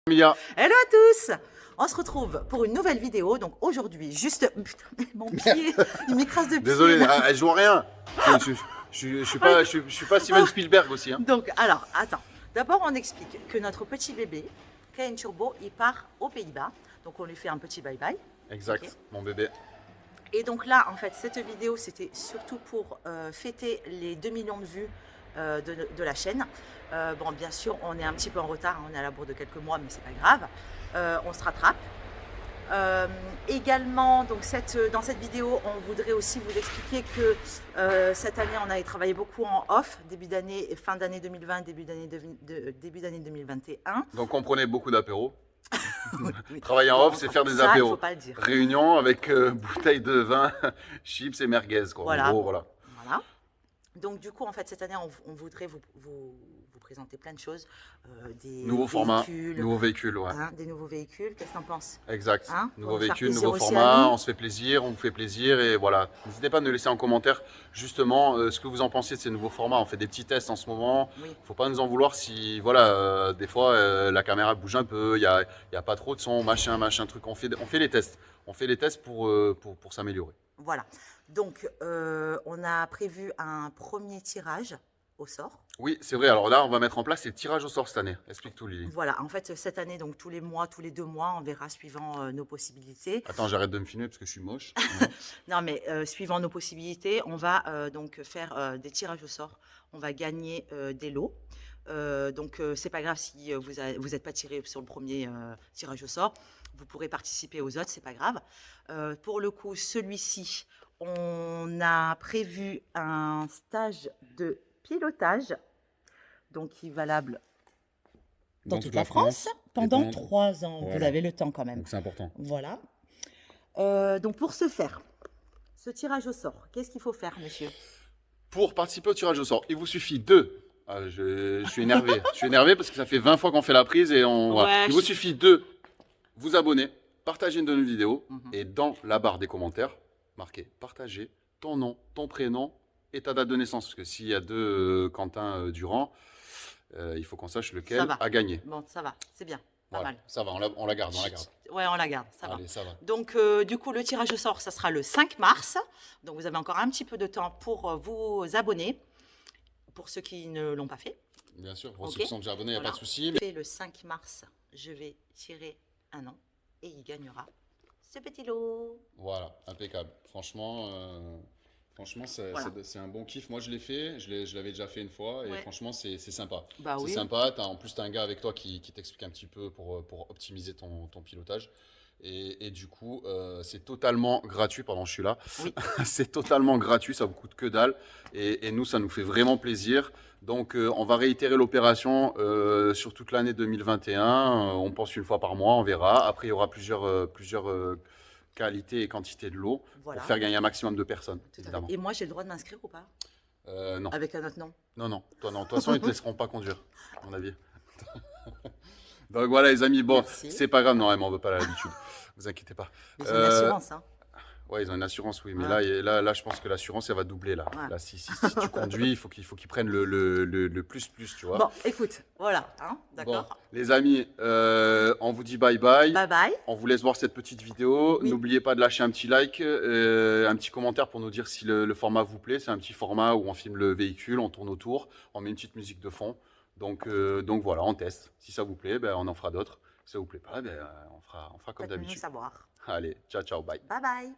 Mia. Hello à tous. On se retrouve pour une nouvelle vidéo. Donc aujourd'hui, juste... Putain, mon pied, il m'écrase de pied. Désolé, elle joue rien. Je suis pas Steven Spielberg aussi. Hein. Donc, alors, attends. D'abord, on explique que notre petit bébé, Kain Turbo, il part aux Pays-Bas. Donc, on lui fait un petit bye-bye. Exact, Ok. mon bébé. Et donc là, en fait, cette vidéo, c'était surtout pour fêter les 2 millions de vues de la chaîne. Bon, bien sûr, on est un petit peu en retard. On est à la bourre de quelques mois, mais c'est pas grave. On se rattrape. Également, donc dans cette vidéo, on voudrait aussi vous expliquer que cette année, on a travaillé beaucoup en off, début d'année, fin d'année 2020, début d'année 2021. Donc on prenait beaucoup d'apéros. Oui. Travailler en off, c'est faire des Ça, il apéros. faut pas le dire. Réunion avec bouteille de vin, chips et merguez. Quoi. Voilà. En gros, voilà. Voilà. Donc du coup, en fait, cette année, on voudrait vous présenter plein de choses. Des Nouveau format, véhicules, nouveau véhicule, ouais. hein, des nouveaux véhicules. Qu'est-ce que tu en penses? Exact. Hein, Nouveau pour nous faire véhicule, plaisir nouveau aussi à format, nous. on se fait plaisir, on vous fait plaisir et voilà. N'hésitez pas à nous laisser en commentaire justement ce que vous en pensez de ces nouveaux formats. On fait des petits tests en ce moment. Oui. Faut pas nous en vouloir si voilà, des fois la caméra bouge un peu, il y a pas trop de son, machin truc. On fait les tests. On fait les tests pour s'améliorer. Voilà. Donc, on a prévu un premier tirage au sort. Oui, c'est vrai. Alors là, on va mettre en place les tirages au sort cette année. Explique tout, Lily. Voilà. En fait, cette année, donc tous les mois, tous les 2 mois, on verra suivant nos possibilités. Attends, j'arrête de me filmer parce que je suis moche. Non, mais suivant nos possibilités, on va donc faire des tirages au sort. On va gagner des lots. Donc, c'est pas grave si vous n'êtes pas tiré sur le premier tirage au sort. Vous pourrez participer aux autres, c'est pas grave. Pour le coup, celui-ci, on a prévu un stage de pilotage, donc qui est valable dans toute la France pendant 3 ans. Voilà. Vous avez le temps quand même. Donc c'est important. Voilà. Donc pour ce faire, ce tirage au sort, qu'est-ce qu'il faut faire, monsieur? Pour participer au tirage au sort, il vous suffit de... Ah, je suis énervé. Je suis énervé parce que ça fait 20 fois qu'on fait la prise et on... Ouais, voilà. Il vous suffit de vous abonner, partager une de nos vidéos Mhm. et dans la barre des commentaires, marquer partager ton nom, ton prénom et ta date de naissance. Parce que s'il y a deux Quentin Durand, il faut qu'on sache lequel Ça va. a gagné. Bon, ça va, c'est bien, pas Voilà. mal. Ça va, on la garde, on la garde. Ouais, on la garde, ça Allez, va. ça va. Donc, du coup, le tirage au sort, ça sera le 5 mars. Donc, vous avez encore un petit peu de temps pour vous abonner, pour ceux qui ne l'ont pas fait. Bien sûr, pour Ok. ceux qui sont déjà abonnés, il n'y a Voilà. pas de souci. Et le 5 mars, je vais tirer un nom et il gagnera ce petit lot. Voilà, impeccable. Franchement, Voilà. c'est un bon kiff. Moi, je l'ai fait, je l'avais déjà fait une fois et Ouais. franchement, c'est sympa. Bah C'est oui. sympa. En plus, tu as un gars avec toi qui t'explique un petit peu pour optimiser ton pilotage. Et du coup, c'est totalement gratuit. Pardon, je suis là. Oui. C'est totalement gratuit, ça ne vous coûte que dalle. Et nous, ça nous fait vraiment plaisir. Donc, on va réitérer l'opération sur toute l'année 2021. On pense une fois par mois, on verra. Après, il y aura plusieurs qualités et quantités de l'eau Voilà. pour faire gagner un maximum de personnes, Tout à fait. évidemment. Et moi, j'ai le droit de m'inscrire ou pas? Non, Avec un autre nom? non. Toi, non. De toute façon, ils ne te laisseront pas conduire, à mon avis. Donc voilà, les amis. Bon, Merci. c'est pas grave, non, on ne veut pas l'habitude. Vous inquiétez pas. Mais c'est une assurance, hein. Ouais, ils ont une assurance, oui, mais Voilà. là, je pense que l'assurance, elle va doubler là. Voilà. Là, si tu conduis, il faut qu'ils prennent le plus, tu vois. Bon, écoute, voilà, hein, Bon, d'accord. les amis, on vous dit bye bye. Bye bye. On vous laisse voir cette petite vidéo. Oui. N'oubliez pas de lâcher un petit like, un petit commentaire pour nous dire si le format vous plaît. C'est un petit format où on filme le véhicule, on tourne autour, on met une petite musique de fond. Donc voilà, on teste. Si ça vous plaît, ben, on en fera d'autres. Si ça vous plaît pas, ben, on fera comme Faites-nous d'habitude. savoir. Allez, ciao, bye. Bye bye.